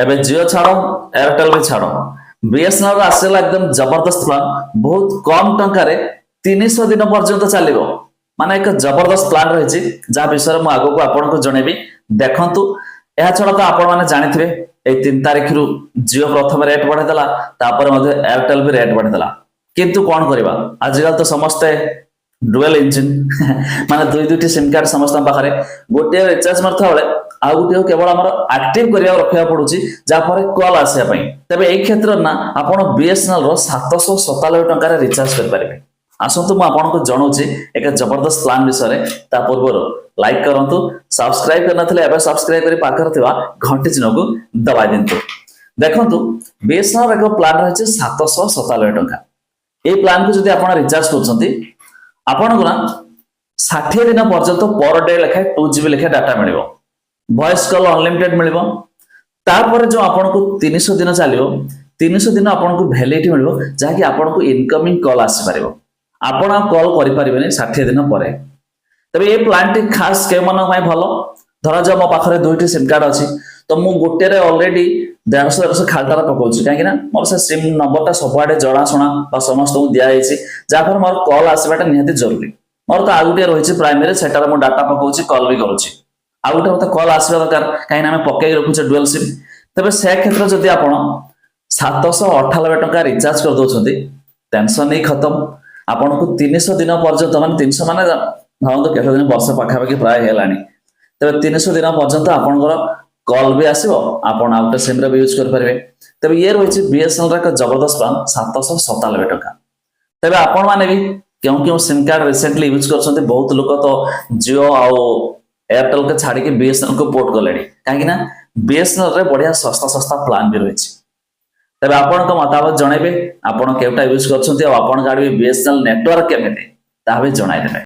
एबे जियो छाड़ो एयरटेल भी छाड़ो बीएसएनएल आसला एकदम जबरदस्त प्लान बहुत कम टंका रे 300 दिन पर्यंत चलिबो माने एक जबरदस्त प्लान रही जहाँ विषय में आगो को आपन को जनइबी देखंतु यह छड़ा तो आपण माने जानिथिबे ए 3 तारिख रु जियो प्रथम रेट बढ़े देला तापर मध्ये एयरटेल भी रेट बढ़े देला किंतु कोन करबा आजकल तो समस्ते डुअल इंजिन माने दुई दुईटी सिम कार्ड समस्त पाखरे गोटे रिचार्ज मरथा बेले आ गोटे केवल हमर एक्टिव करिया रखिया पडुची जा पर कॉल आसिया पई तबे एई क्षेत्र ना आपण बीएसएनएल रो 797 टका रे रिचार्ज कर पारिबे आसंतु मु आपण को जणौची एक जबरदस्त प्लान विषय ता पूर्व लाइक करंतु सब्सक्राइब करनथले एबे सब्सक्राइब करी पाखर थिबा घंटी चिन्ह को दबाइ दिंतु देखंतु बीएसएनएल रो प्लान रहचे 797 टका ए प्लान को जदि आपण रिचार्ज करछंती आपण को ना 60 दिन पर्यंत पर डे लेखा 2 GB लेखा डाटा मिलिबो वॉइस कॉल अनलिमिटेड मिलिबो तापर जो आपण को 300 दिन चलिबो 300 दिन आपण को वैलिडिटी मिलिबो जा कि आपण को इनकमिंग कॉल आसी परिबो आपण कॉल करि परिबेनी 60 दिन परे तबे ए प्लान टी खास के मन भाई भलो धरा जो मो पाखरे दुईटी सिम कार्ड अछि तो मु गोटे रे ऑलरेडी 150 खालतारा पकोछि काहे कि ना मोर से सिम नंबर ता सबआडे जणा सुना बा समस्त दिया आइछि जा पर मोर कॉल आसीबाटा निहाती जरूरी मोर तो आगुटे रहिछि प्राइमरी सेटार मो डाटा पकोछि कॉल भी करूछि आगुटे मते कॉल आसीबा दरकार काहे ना हम पक्के रखुछे डुअल सिम तबे से क्षेत्र जदि आपण 798 टका रिचार्ज कर दोछंती टेंशन नहीं खत्म आपण को 300 दिन पर्यंत माने 300 माने भावंतो केते दिन वर्ष पाखा पाखी प्राय हेलानी तबे 300 दिन पर्यंत आपनकर कॉल भी आसीबो आपण आउट सिम रे यूज कर परबे तबे ये रहिछि बीएसएनएल रा जबरदस्त प्लान 797 टका तबे आपण माने भी क्यों सिम कार्ड रिसेंटली यूज करछन्ते बहुत लोक तो जियो आ एयरटेल के छाड़ी के बीएसएनएल को पोर्ट करलेनी काहे ना बीएसएनएल रे बढ़िया सस्ता सस्ता प्लान भी रहिछि तबे आपण को मतामत जणाइबे आपण केउटा यूज करछन्ते आ आपण गाडी बीएसएनएल नेटवर्क केमिते ता भी जणाइ देबे।